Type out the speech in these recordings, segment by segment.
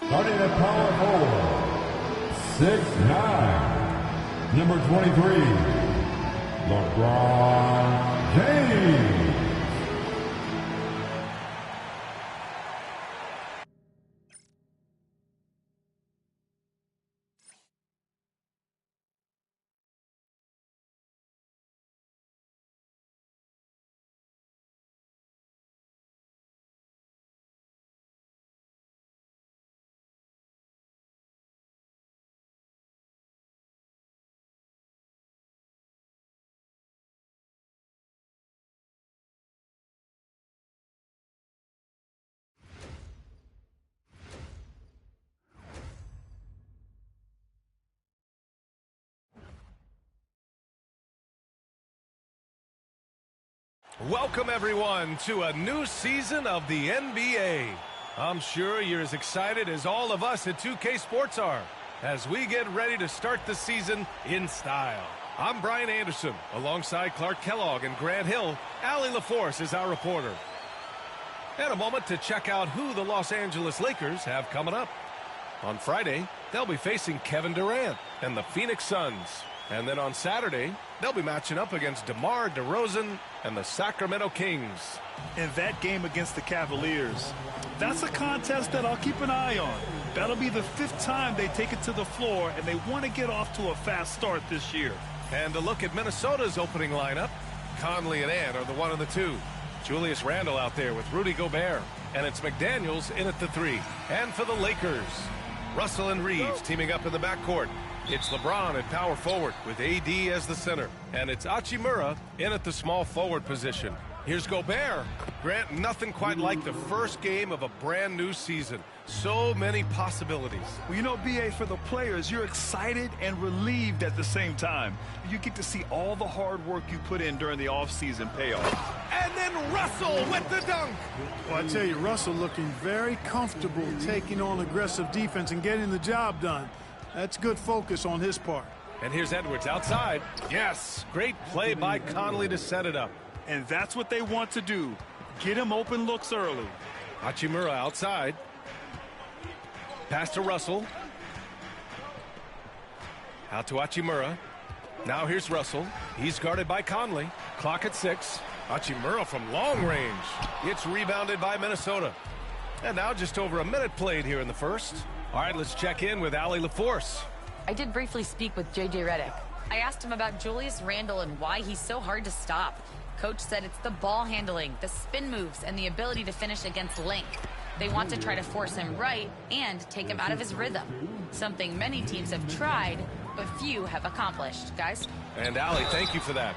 Starting at power forward, 6'9", number 23, LeBron James. Welcome, everyone, to a new season of the NBA. I'm sure you're as excited as all of us at 2K Sports are as we get ready to start the season in style. I'm Brian Anderson, alongside Clark Kellogg and Grant Hill. Allie LaForce is our reporter. And a moment to check out who the Los Angeles Lakers have coming up. On Friday, they'll be facing Kevin Durant and the Phoenix Suns. And then on Saturday, they'll be matching up against DeMar DeRozan and the Sacramento Kings. In that game against the Cavaliers, that's a contest that I'll keep an eye on. That'll be the 5th time they take it to the floor, and they want to get off to a fast start this year. And to look at Minnesota's opening lineup, Conley and Ant are the 1 and the 2. Julius Randle out there with Rudy Gobert. And it's McDaniels in at the 3. And for the Lakers, Russell and Reeves teaming up in the backcourt. It's LeBron at power forward with AD as the center. And it's Hachimura in at the small forward position. Here's Gobert. Grant, nothing quite like the first game of a brand new season. So many possibilities. Well, you know, B.A., for the players, you're excited and relieved at the same time. You get to see all the hard work you put in during the offseason payoff. And then Russell with the dunk. Well, I tell you, Russell looking very comfortable taking on aggressive defense and getting the job done. That's good focus on his part. And here's Edwards outside. Yes, great play by Conley to set it up. And that's what they want to do. Get him open looks early. Hachimura outside. Pass to Russell. Out to Hachimura. Now here's Russell. He's guarded by Conley. Clock at 6. Hachimura from long range. It's rebounded by Minnesota. And now just over a minute played here in the first. All right, let's check in with Allie LaForce. I did briefly speak with J.J. Redick. I asked him about Julius Randle and why he's so hard to stop. Coach said it's the ball handling, the spin moves, and the ability to finish against length. They want to try to force him right and take him out of his rhythm. Something many teams have tried, but few have accomplished. Guys? And Allie, thank you for that.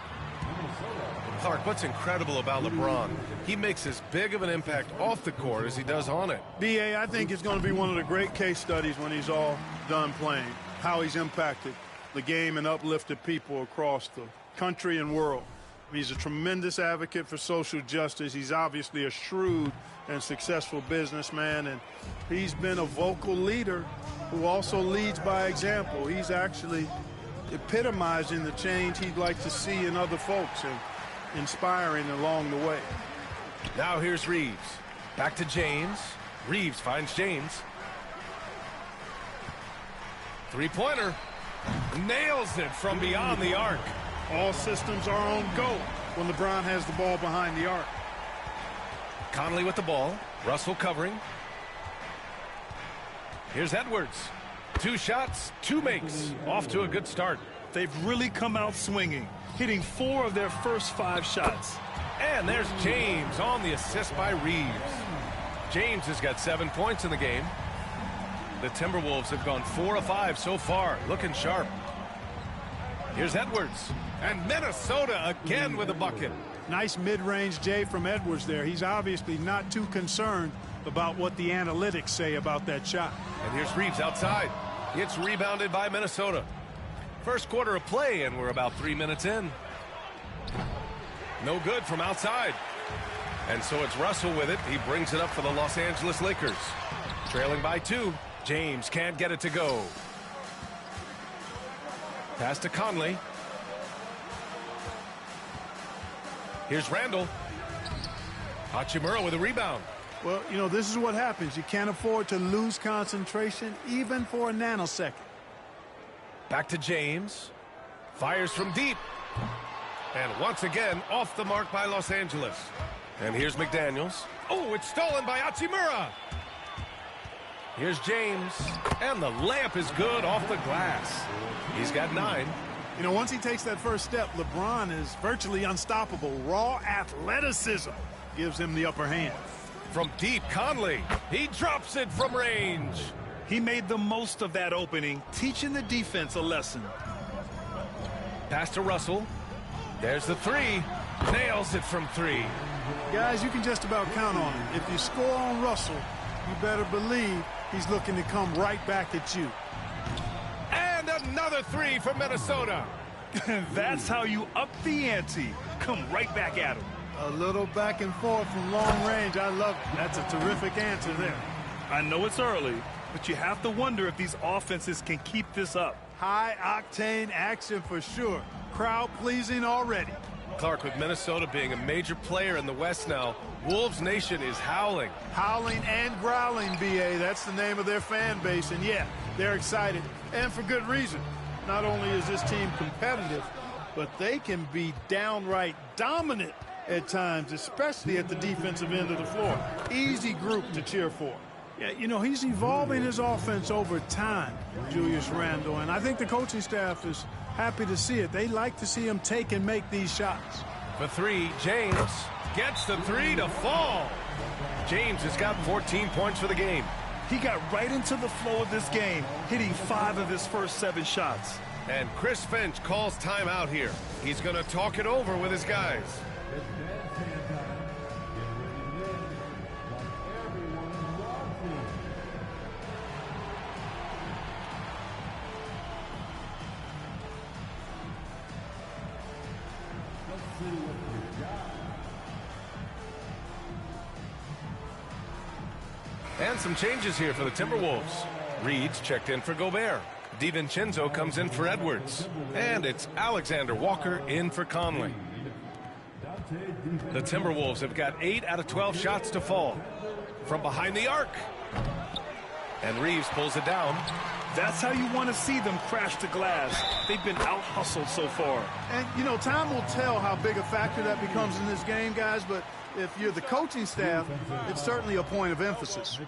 Clark, what's incredible about LeBron? He makes as big of an impact off the court as he does on it. B.A., I think it's going to be one of the great case studies when he's all done playing, how he's impacted the game and uplifted people across the country and world. He's a tremendous advocate for social justice. He's obviously a shrewd and successful businessman, and he's been a vocal leader who also leads by example. He's actually epitomizing the change he'd like to see in other folks and inspiring along the way. Now here's Reeves. Back to James. Reeves finds James. Three-pointer. Nails it from beyond the arc. All systems are on go when LeBron has the ball behind the arc. Conley with the ball. Russell covering. Here's Edwards. 2 shots, 2 makes. Off to a good start. They've really come out swinging, hitting 4 of their first 5 shots. And there's James on the assist by Reeves. James has got 7 points in the game. The Timberwolves have gone 4 of 5 so far, looking sharp. Here's Edwards. And Minnesota again with a bucket. Nice mid-range J from Edwards there. He's obviously not too concerned about what the analytics say about that shot. And here's Reeves outside. It's rebounded by Minnesota. First quarter of play, and we're about 3 minutes in. No good from outside. And so it's Russell with it. He brings it up for the Los Angeles Lakers. Trailing by 2. James can't get it to go. Pass to Conley. Here's Randle. Hachimura with a rebound. Well, you know, this is what happens. You can't afford to lose concentration even for a nanosecond. Back to James. Fires from deep. And once again, off the mark by Los Angeles. And here's McDaniels. Oh, it's stolen by Hachimura. Here's James. And the layup is good off the glass. He's got 9. You know, once he takes that first step, LeBron is virtually unstoppable. Raw athleticism gives him the upper hand. From deep, Conley. He drops it from range. He made the most of that opening, teaching the defense a lesson. Pass to Russell. There's the 3. Nails it from 3. Guys, you can just about count on it. If you score on Russell, you better believe he's looking to come right back at you. And another 3 for Minnesota. That's how you up the ante. Come right back at him. A little back and forth from long range. I love it. That's a terrific answer there. I know it's early, but you have to wonder if these offenses can keep this up. High-octane action for sure. Crowd-pleasing already. Clark, with Minnesota being a major player in the West now, Wolves Nation is howling. Howling and growling, B.A. That's the name of their fan base. And, yeah, they're excited. And for good reason. Not only is this team competitive, but they can be downright dominant at times, especially at the defensive end of the floor. Easy group to cheer for. Yeah, you know, he's evolving his offense over time, Julius Randle, and I think the coaching staff is happy to see it. They like to see him take and make these shots. For 3, James gets the 3 to fall. James has got 14 points for the game. He got right into the flow of this game, hitting 5 of his first 7 shots. And Chris Finch calls timeout here. He's going to talk it over with his guys. And some changes here for the Timberwolves. Reed's checked in for Gobert. DiVincenzo comes in for Edwards. And it's Alexander Walker in for Conley. The Timberwolves have got 8 out of 12 shots to fall. From behind the arc. And Reeves pulls it down. That's how you want to see them crash the glass. They've been out-hustled so far. And, you know, time will tell how big a factor that becomes in this game, guys, but if you're the coaching staff, it's certainly a point of emphasis.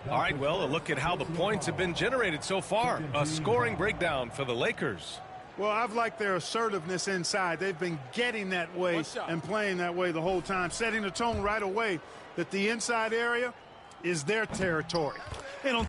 All right, well, a look at how the points have been generated so far. A scoring breakdown for the Lakers. Well, I've liked their assertiveness inside. They've been getting that way and playing that way the whole time, setting the tone right away that the inside area is their territory. And on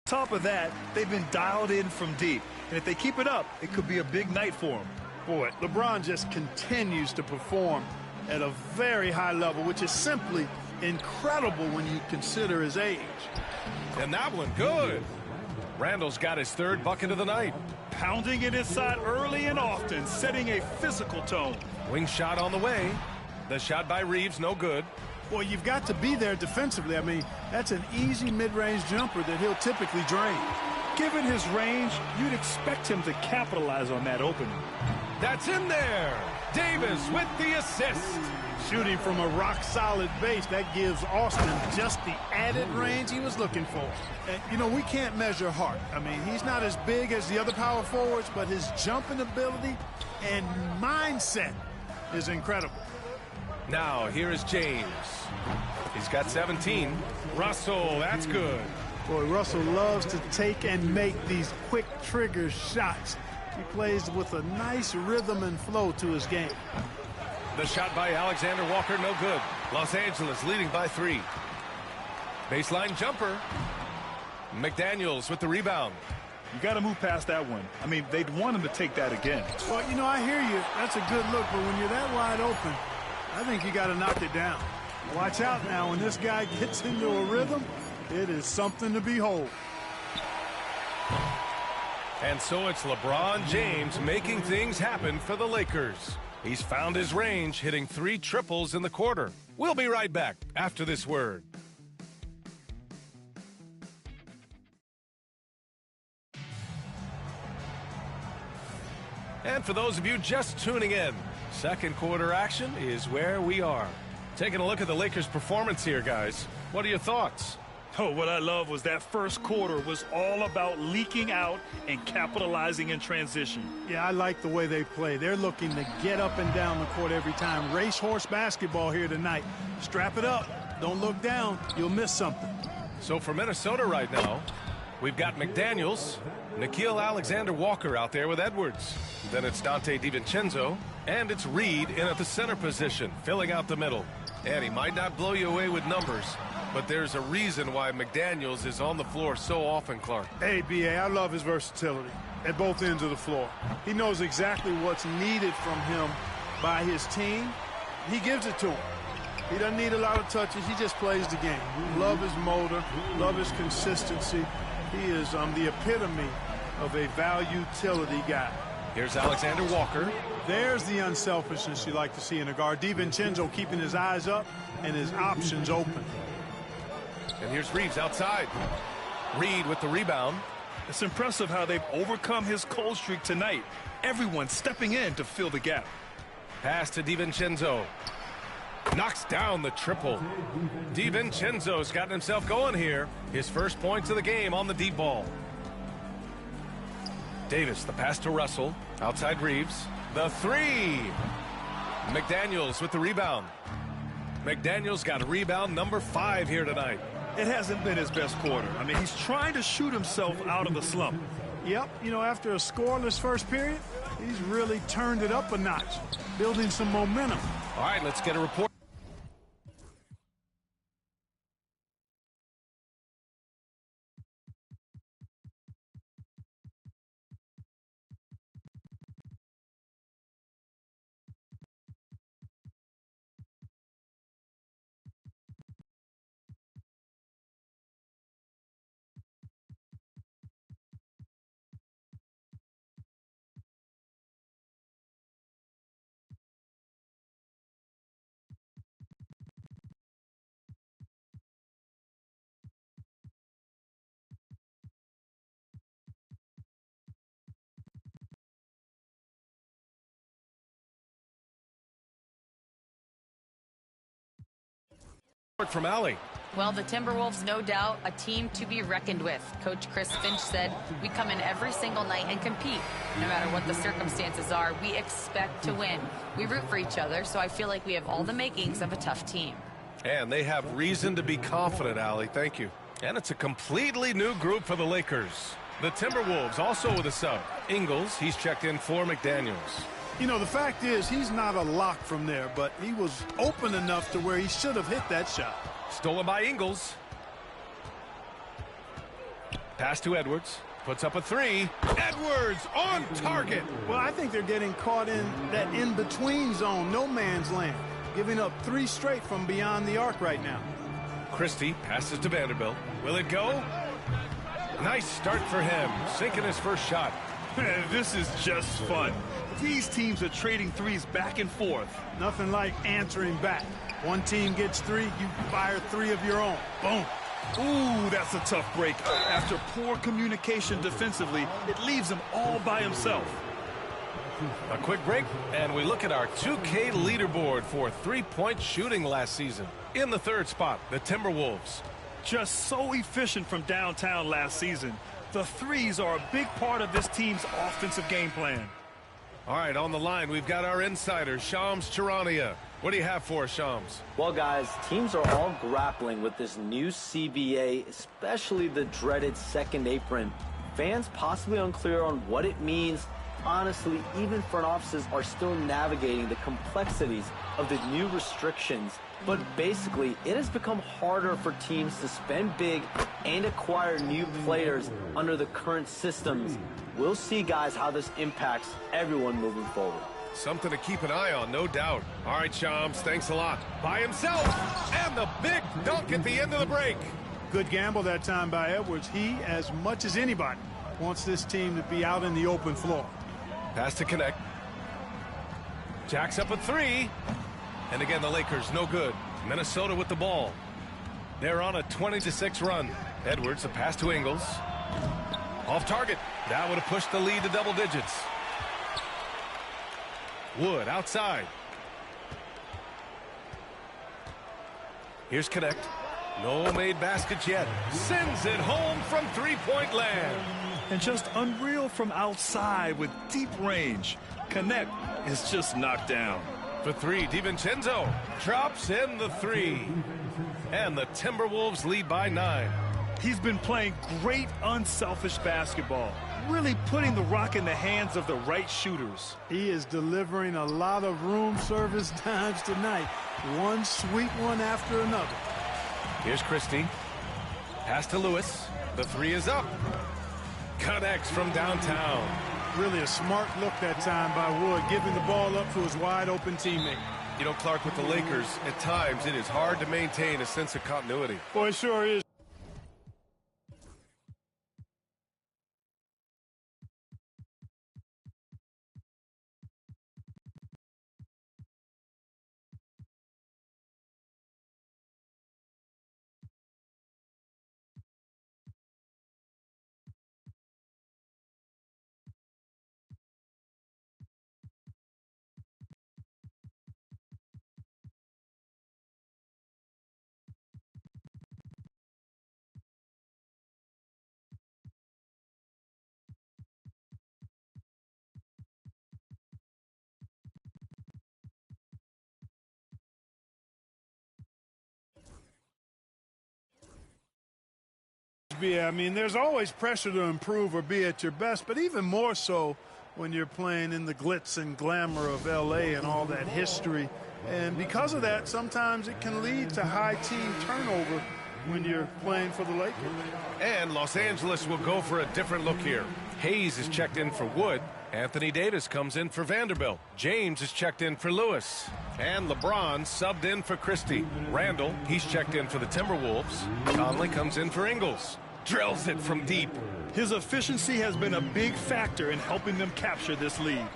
top of that, they've been dialed in from deep. And if they keep it up, it could be a big night for them. boy, LeBron just continues to perform at a very high level, which is simply incredible when you consider his age. And that one good. Randall's got his 3rd bucket of the night. Pounding it inside early and often, setting a physical tone. Wing shot on the way. The shot by Reeves, no good. Well, you've got to be there defensively. I mean, that's an easy mid-range jumper that he'll typically drain. Given his range, you'd expect him to capitalize on that opening. That's in there. Davis with the assist. Shooting from a rock-solid base, that gives Austin just the added range he was looking for. And, you know, we can't measure Hart. I mean, he's not as big as the other power forwards, but his jumping ability and mindset is incredible. Now, here is James. He's got 17. Russell, that's good. Boy, Russell loves to take and make these quick trigger shots. He plays with a nice rhythm and flow to his game. The shot by Alexander Walker, no good. Los Angeles leading by 3. Baseline jumper. McDaniels with the rebound. You got to move past that one. I mean, they'd want him to take that again. Well, you know, I hear you. That's a good look, but when you're that wide open, I think you got to knock it down. Watch out now. When this guy gets into a rhythm, it is something to behold. And so it's LeBron James making things happen for the Lakers. He's found his range, hitting 3 triples in the quarter. We'll be right back after this word. And for those of you just tuning in, second quarter action is where we are. Taking a look at the Lakers' performance here, guys. What are your thoughts? Oh, what I love was that first quarter was all about leaking out and capitalizing in transition. Yeah, I like the way they play. They're looking to get up and down the court every time. Racehorse basketball here tonight. Strap it up. Don't look down. You'll miss something. So for Minnesota right now, we've got McDaniels, Nickeil Alexander-Walker out there with Edwards. Then it's Dante DiVincenzo, and it's Reed in at the center position, filling out the middle. And he might not blow you away with numbers, but there's a reason why McDaniels is on the floor so often, Clark. Hey, B.A., I love his versatility at both ends of the floor. He knows exactly what's needed from him by his team. He gives it to him. He doesn't need a lot of touches. He just plays the game. Love his motor, love his consistency. He is the epitome of a value-utility guy. Here's Alexander Walker. There's the unselfishness you like to see in a guard. DiVincenzo keeping his eyes up and his options open. And here's Reeves outside. Reed with the rebound. It's impressive how they've overcome his cold streak tonight. Everyone stepping in to fill the gap. Pass to DiVincenzo. Knocks down the triple. DiVincenzo's gotten himself going here. His first points of the game on the deep ball. Davis, the pass to Russell. Outside Reeves. The 3. McDaniels with the rebound. McDaniels got rebound number 5 here tonight. It hasn't been his best quarter. I mean, he's trying to shoot himself out of the slump. Yep, you know, after a scoreless first period, he's really turned it up a notch, building some momentum. All right, let's get a report. From Allie. Well, the Timberwolves, no doubt, a team to be reckoned with. Coach Chris Finch said, we come in every single night and compete. No matter what the circumstances are, we expect to win. We root for each other, so I feel like we have all the makings of a tough team. And they have reason to be confident, Allie. Thank you. And it's a completely new group for the Lakers. The Timberwolves also with a sub. Ingles, he's checked in for McDaniels. You know, the fact is, he's not a lock from there, but he was open enough to where he should have hit that shot. Stolen by Ingles. Pass to Edwards. Puts up a 3. Edwards on target. Well, I think they're getting caught in that in-between zone, no man's land, giving up 3 straight from beyond the arc right now. Christie passes to Vanderbilt. Will it go? Nice start for him, sinking his first shot. This is just fun. These teams are trading threes back and forth. Nothing like answering back. One team gets 3, you fire 3 of your own. Boom. Ooh, that's a tough break. After poor communication defensively, it leaves him all by himself. A quick break, and we look at our 2K leaderboard for three-point shooting last season. In the third spot, the Timberwolves. Just so efficient from downtown last season. The threes are a big part of this team's offensive game plan. All right, on the line, we've got our insider, Shams Charania. What do you have for us, Shams? Well, guys, teams are all grappling with this new CBA, especially the dreaded second apron. Fans possibly unclear on what it means. Honestly, even front offices are still navigating the complexities of the new restrictions. But basically, it has become harder for teams to spend big and acquire new players under the current systems. We'll see, guys, how this impacts everyone moving forward. Something to keep an eye on, no doubt. All right, Shams, thanks a lot. By himself, and the big dunk at the end of the break. Good gamble that time by Edwards. He, as much as anybody, wants this team to be out in the open floor. Pass to connect. Jacks up a three. And again, the Lakers, no good. Minnesota with the ball. They're on a 20-6 run. Edwards, a pass to Ingles. Off target. That would have pushed the lead to double digits. Wood outside. Here's Connect. No made baskets yet. Sends it home from three-point land. And just unreal from outside with deep range. Connect is just knocked down. For three, DiVincenzo drops in the three. And the Timberwolves lead by 9. He's been playing great unselfish basketball, really putting the rock in the hands of the right shooters. He is delivering a lot of room service dimes tonight. One sweet one after another. Here's Christie. Pass to Lewis. The three is up. Connects from downtown. Really a smart look that time by Wood, giving the ball up to his wide-open teammate. You know, Clark, with the Lakers, at times it is hard to maintain a sense of continuity. Boy, it sure is. I mean, there's always pressure to improve or be at your best, but even more so when you're playing in the glitz and glamour of L.A. and all that history. And because of that, sometimes it can lead to high team turnover when you're playing for the Lakers. And Los Angeles will go for a different look here. Hayes is checked in for Wood. Anthony Davis comes in for Vanderbilt. James is checked in for Lewis. And LeBron subbed in for Christie. Randall, he's checked in for the Timberwolves. Conley comes in for Ingles. Drills it from deep. His efficiency has been a big factor in helping them capture this lead.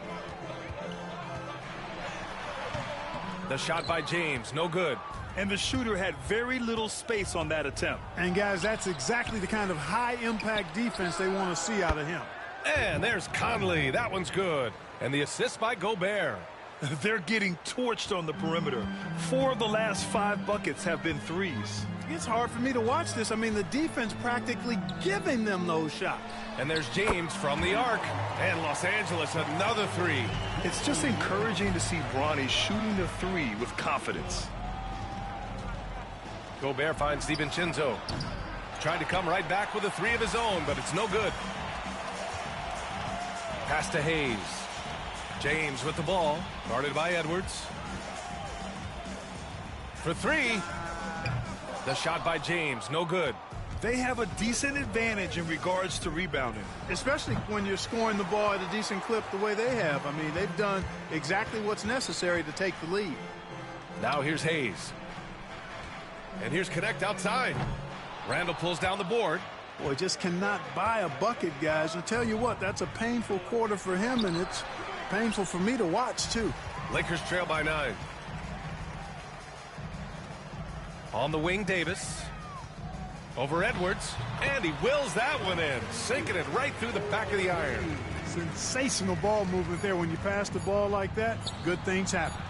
The shot by James, no good. And the shooter had very little space on that attempt. And, guys, that's exactly the kind of high-impact defense they want to see out of him. And there's Conley. That one's good. And the assist by Gobert. They're getting torched on the perimeter. 4 of the last 5 buckets have been threes. It's hard for me to watch this. I mean, the defense practically giving them those shots. And there's James from the arc. And Los Angeles, another three. It's just encouraging to see Bronny shooting the three with confidence. Gobert finds DiVincenzo. Trying to come right back with a three of his own, but it's no good. Pass to Hayes. James with the ball, guarded by Edwards. For three. The shot by James, no good. They have a decent advantage in regards to rebounding. Especially when you're scoring the ball at a decent clip the way they have. I mean, they've done exactly what's necessary to take the lead. Now here's Hayes. And here's Connect outside. Randall pulls down the board. Boy, just cannot buy a bucket, guys. I'll tell you what, that's a painful quarter for him, and it's painful for me to watch, too. Lakers trail by 9. On the wing, Davis. Over Edwards. And he wills that one in. Sinking it right through the back of the iron. Sensational ball movement there. When you pass the ball like that, good things happen.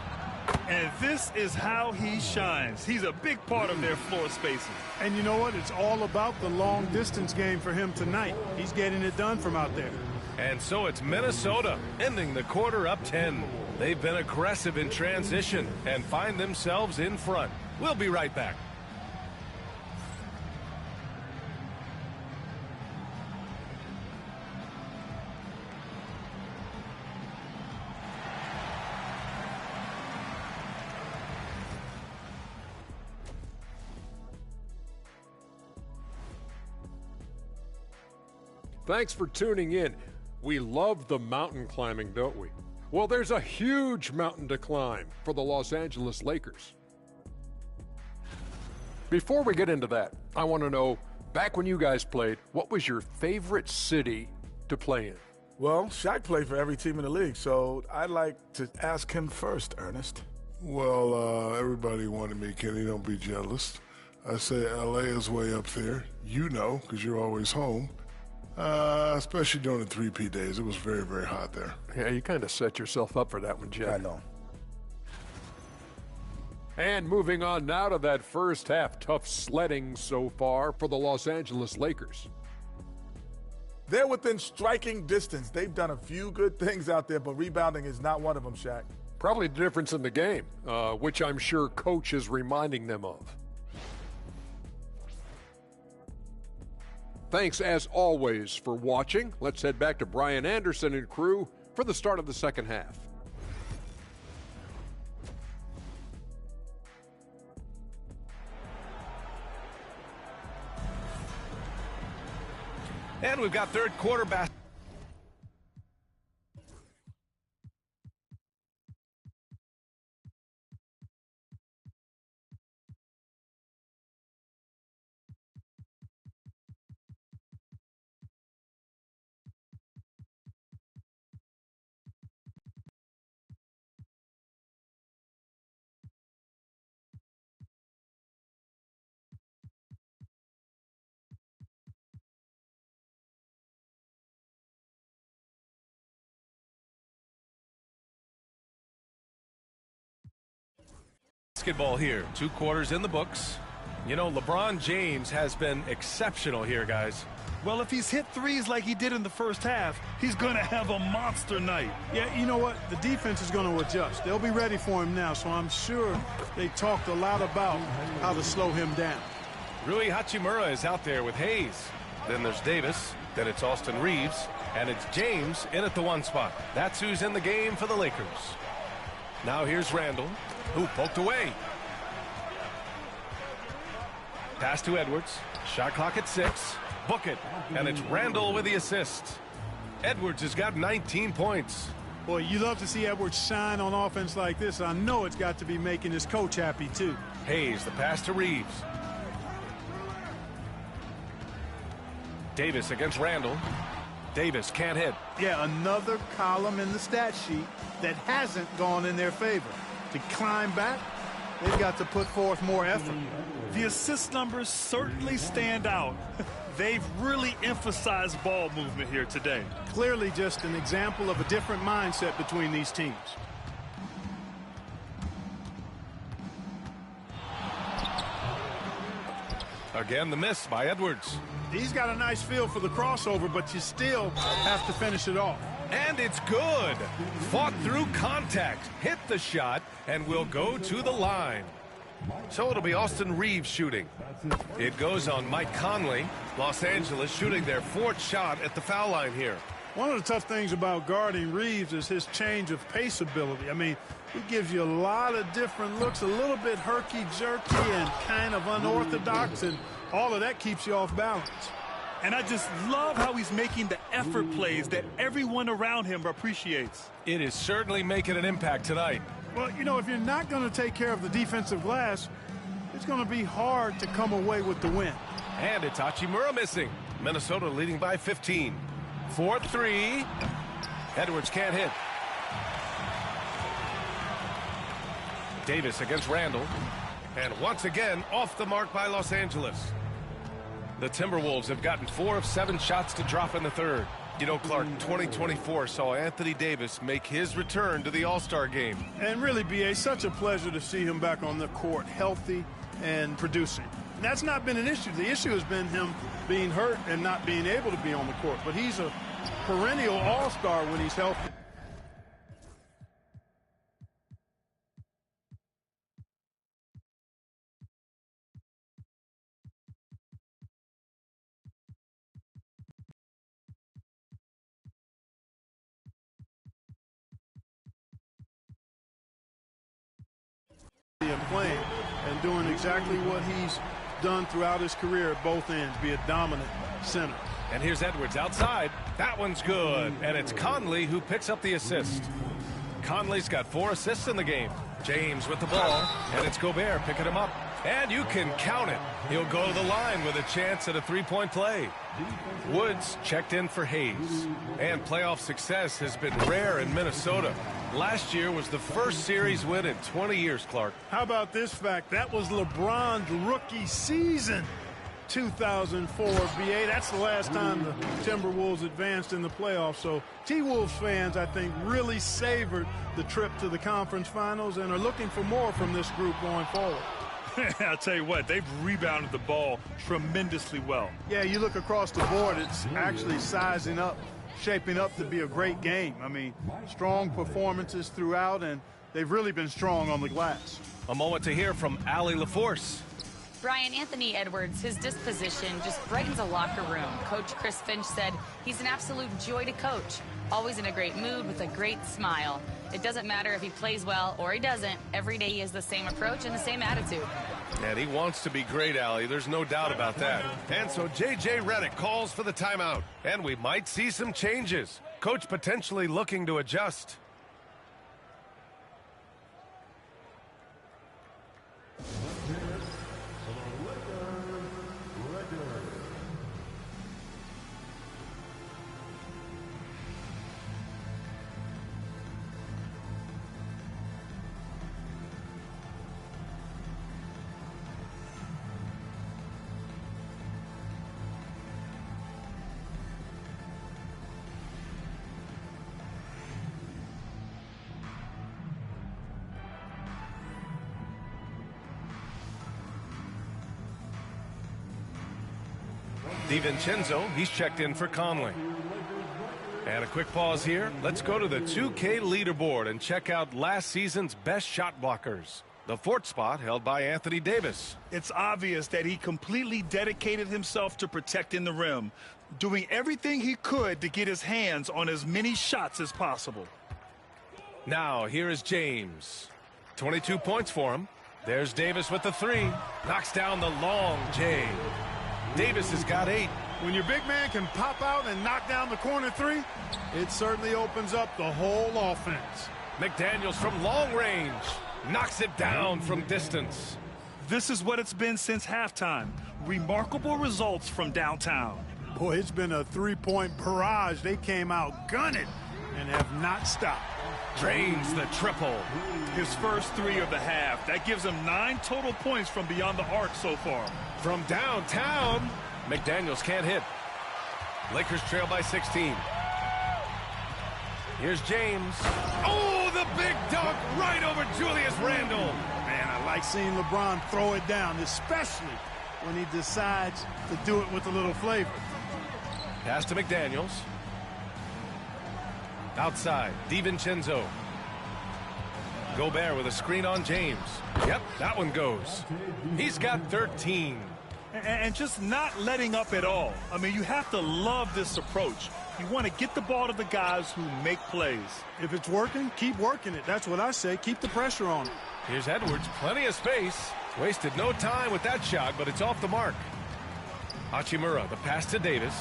And this is how he shines. He's a big part of their floor spacing. And you know what? It's all about the long distance game for him tonight. He's getting it done from out there. And so it's Minnesota ending the quarter up 10. They've been aggressive in transition and find themselves in front. We'll be right back. Thanks for tuning in. We love the mountain climbing, don't we? Well, there's a huge mountain to climb for the Los Angeles Lakers. Before we get into that, I want to know, back when you guys played, what was your favorite city to play in? Well, Shaq played for every team in the league, so I'd like to ask him first, Ernest. Well, everybody wanted me, Kenny. Don't be jealous. I say L.A. is way up there. You know, because you're always home. Especially during the 3P days. It was very, very hot there. Yeah, you kind of set yourself up for that one, Jeff. I know. And moving on now to that first half, tough sledding so far for the Los Angeles Lakers. They're within striking distance. They've done a few good things out there, but rebounding is not one of them, Shaq. Probably the difference in the game, which I'm sure Coach is reminding them of. Thanks, as always, for watching. Let's head back to Brian Anderson and crew for the start of the second half. And we've got third quarter basketball. Basketball here, 2 quarters in the books. You know, LeBron James has been exceptional here, guys. Well, if he's hit threes like he did in the first half, he's going to have a monster night. Yeah, you know what? The defense is going to adjust. They'll be ready for him now, so I'm sure they talked a lot about how to slow him down. Rui Hachimura is out there with Hayes. Then there's Davis. Then it's Austin Reeves. And it's James in at the 1 spot. That's who's in the game for the Lakers. Now here's Randall, who poked away. Pass to Edwards. Shot clock at 6. Book it. And it's Randall with the assist. Edwards has got 19 points. Boy, you love to see Edwards shine on offense like this. I know it's got to be making his coach happy, too. Hayes, the pass to Reeves. Davis against Randall. Davis can't hit. Yeah, another column in the stat sheet that hasn't gone in their favor. To climb back, they've got to put forth more effort. The assist numbers certainly stand out. They've really emphasized ball movement here today. Clearly just an example of a different mindset between these teams. Again, the miss by Edwards. He's got a nice feel for the crossover, but you still have to finish it off. And it's good. Fought through contact, hit the shot, and will go to the line. So it'll be Austin Reeves shooting. It goes on Mike Conley. Los Angeles shooting their 4th shot at the foul line here. One of the tough things about guarding Reeves is his change of pace ability. I mean, he gives you a lot of different looks, a little bit herky-jerky and kind of unorthodox, and all of that keeps you off balance. And I just love how he's making the effort plays that everyone around him appreciates. It is certainly making an impact tonight. Well, you know, if you're not going to take care of the defensive glass, it's going to be hard to come away with the win. And it's Hachimura missing. Minnesota leading by 15. 4-3. Edwards can't hit. Davis against Randall. And once again, off the mark by Los Angeles. The Timberwolves have gotten 4 of 7 shots to drop in the 3rd. You know, Clark, 2024 saw Anthony Davis make his return to the All-Star game. And really, B.A., such a pleasure to see him back on the court, healthy and producing. And that's not been an issue. The issue has been him being hurt and not being able to be on the court. But he's a perennial all-star when he's healthy. And playing and doing exactly what he's done throughout his career at both ends, be a dominant center. And here's Edwards outside. That one's good. And it's Conley who picks up the assist. Conley's got 4 assists in the game. James with the ball, and it's Gobert picking him up. And you can count it. He'll go to the line with a chance at a three-point play. Woods checked in for Hayes. And playoff success has been rare in Minnesota. Last year was the first series win in 20 years, Clark. How about this fact? That was LeBron's rookie season, 2004, B.A. That's the last time the Timberwolves advanced in the playoffs. So T-Wolves fans, I think, really savored the trip to the conference finals and are looking for more from this group going forward. I'll tell you what, they've rebounded the ball tremendously well. Yeah, you look across the board, it's actually sizing up, shaping up to be a great game. I mean, strong performances throughout, and they've really been strong on the glass. A moment to hear from Allie LaForce. Brian, Anthony Edwards, his disposition just brightens a locker room. Coach Chris Finch said he's an absolute joy to coach. Always in a great mood with a great smile. It doesn't matter if he plays well or he doesn't. Every day he has the same approach and the same attitude. And he wants to be great, Allie. There's no doubt about that. And so J.J. Redick calls for the timeout. And we might see some changes. Coach potentially looking to adjust. DiVincenzo, he's checked in for Conley. And a quick pause here. Let's go to the 2K leaderboard and check out last season's best shot blockers. The 4th spot held by Anthony Davis. It's obvious that he completely dedicated himself to protecting the rim, doing everything he could to get his hands on as many shots as possible. Now, here is James. 22 points for him. There's Davis with the 3. Knocks down the long J. Davis has got 8. When your big man can pop out and knock down the corner 3, it certainly opens up the whole offense. McDaniels from long range. Knocks it down from distance. This is what it's been since halftime. Remarkable results from downtown. Boy, it's been a three-point barrage. They came out gunning and have not stopped. Drains the triple. His first 3 of the half. That gives him 9 total points from beyond the arc so far. From downtown, McDaniels can't hit. Lakers trail by 16. Here's James. Oh, the big dunk right over Julius Randle. Man, I like seeing LeBron throw it down, especially when he decides to do it with a little flavor. Pass to McDaniels. Outside, DiVincenzo. Gobert with a screen on James. Yep, that one goes. He's got 13. And just not letting up at all. I mean, you have to love this approach. You want to get the ball to the guys who make plays. If it's working, keep working it. That's what I say. Keep the pressure on him. Here's Edwards. Plenty of space. Wasted no time with that shot, but it's off the mark. Hachimura, the pass to Davis.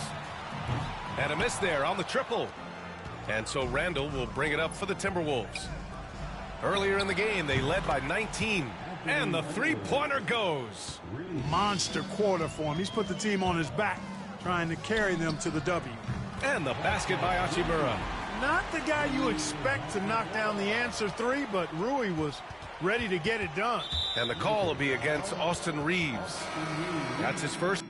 And a miss there on the triple. And so Randle will bring it up for the Timberwolves. Earlier in the game, they led by 19. And the three-pointer goes. Monster quarter for him. He's put the team on his back, trying to carry them to the W. And the basket by Hachimura. Not the guy you expect to knock down the answer 3, but Rui was ready to get it done. And the call will be against Austin Reeves. That's his first.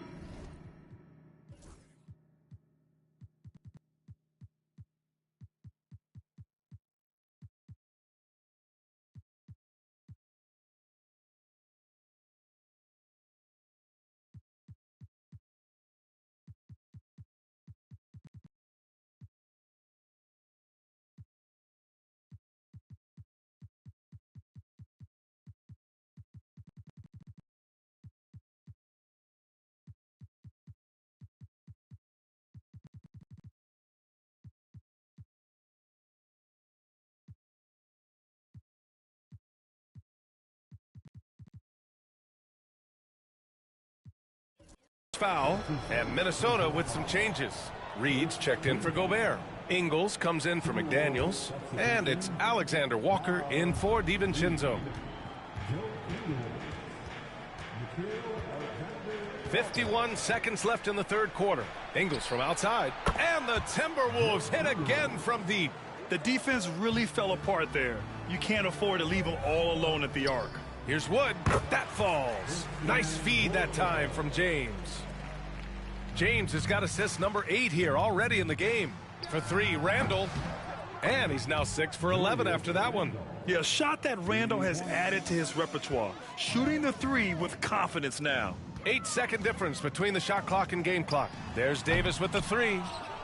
Foul, and Minnesota with some changes. Reed's checked in for Gobert. Ingles comes in for McDaniels, and it's Alexander Walker in for DiVincenzo. 51 seconds left in the third quarter. Ingles from outside, and the Timberwolves hit again from deep. The defense really fell apart there. You can't afford to leave them all alone at the arc. Here's Wood. That falls. Nice feed that time from James. James has got assist number 8 here already in the game. For 3, Randall. And he's now 6 for 11 after that one. Yeah, a shot that Randall has added to his repertoire. Shooting the 3 with confidence now. 8-second difference between the shot clock and game clock. There's Davis with the 3.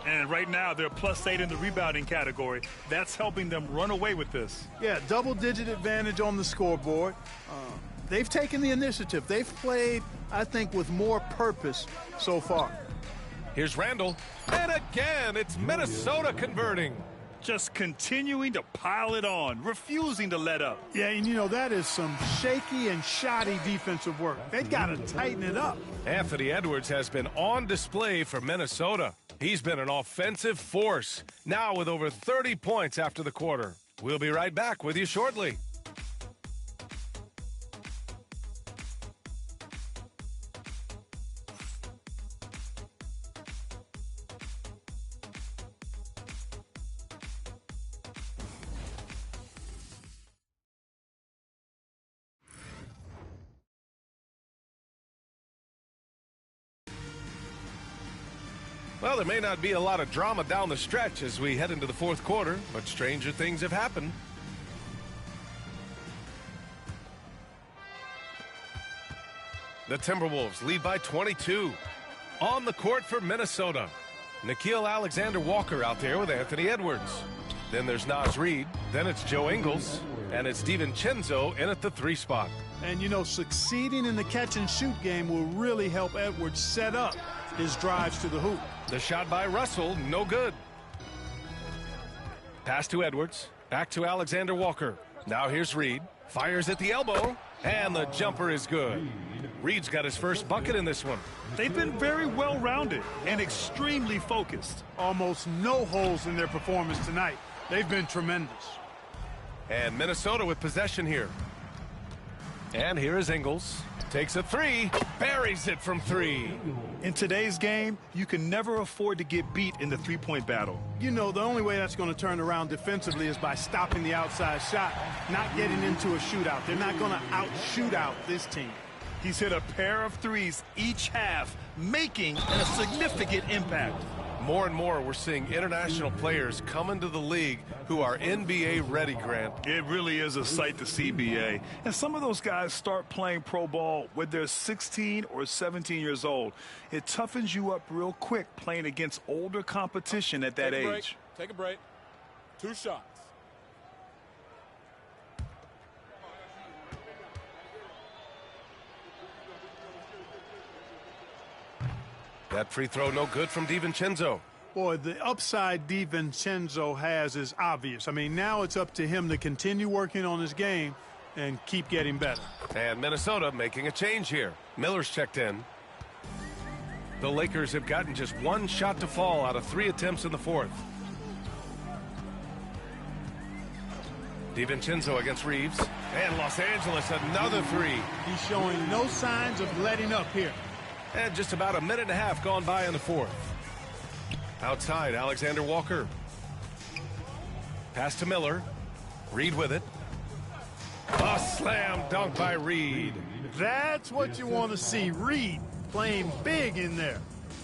And right now, they're +8 in the rebounding category. That's helping them run away with this. Yeah, double-digit advantage on the scoreboard. They've taken the initiative. They've played, I think, with more purpose so far. Here's Randall. And again, it's Minnesota converting. Just continuing to pile it on, refusing to let up. Yeah, and you know, that is some shaky and shoddy defensive work. They got to tighten it up. Anthony Edwards has been on display for Minnesota. He's been an offensive force, now with over 30 points after the quarter. We'll be right back with you shortly. Well, there may not be a lot of drama down the stretch as we head into the fourth quarter, but stranger things have happened. The Timberwolves lead by 22. On the court for Minnesota, Nickeil Alexander-Walker out there with Anthony Edwards. Then there's Naz Reid. Then it's Joe Ingles. And it's DiVincenzo in at the 3 spot. And, you know, succeeding in the catch-and-shoot game will really help Edwards set up his drives to the hoop. The shot by Russell, no good. Pass to Edwards. Back to Alexander Walker. Now here's Reid. Fires at the elbow. And the jumper is good. Reid's got his first bucket in this one. They've been very well-rounded and extremely focused. Almost no holes in their performance tonight. They've been tremendous. And Minnesota with possession here. And here is Ingles. Takes a 3. Buries it from 3. In today's game, you can never afford to get beat in the three-point battle. You know, the only way that's going to turn around defensively is by stopping the outside shot, not getting into a shootout. They're not going to out-shootout this team. He's hit a pair of 3s each half, making a significant impact. More and more, we're seeing international players come into the league who are NBA ready, Grant. It really is a sight to see, BA. And some of those guys start playing pro ball when they're 16 or 17 years old. It toughens you up real quick playing against older competition at that age. Take a break. 2 shots. That free throw no good from DiVincenzo. Boy, the upside DiVincenzo has is obvious. I mean, now it's up to him to continue working on his game and keep getting better. And Minnesota making a change here. Miller's checked in. The Lakers have gotten just 1 shot to fall out of 3 attempts in the fourth. DiVincenzo against Reeves. And Los Angeles, another 3. He's showing no signs of letting up here. And just about a minute and a half gone by in the fourth. Outside, Alexander Walker. Pass to Miller. Reid with it. A slam dunk by Reid. That's what you want to see. Reid playing big in there.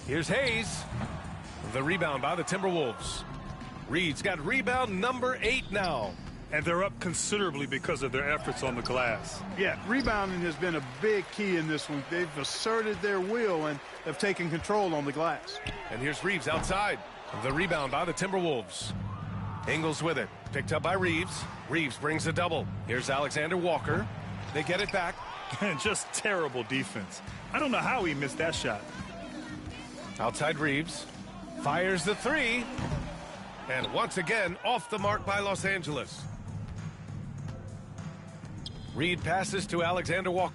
Here's Hayes. The rebound by the Timberwolves. Reid's got rebound number 8 now. And they're up considerably because of their efforts on the glass. Yeah, rebounding has been a big key in this one. They've asserted their will and have taken control on the glass. And here's Reeves outside. The rebound by the Timberwolves. Ingles with it. Picked up by Reeves. Reeves brings a double. Here's Alexander Walker. They get it back. And just terrible defense. I don't know how he missed that shot. Outside Reeves. Fires the 3. And once again, off the mark by Los Angeles. Reid passes to Alexander Walker.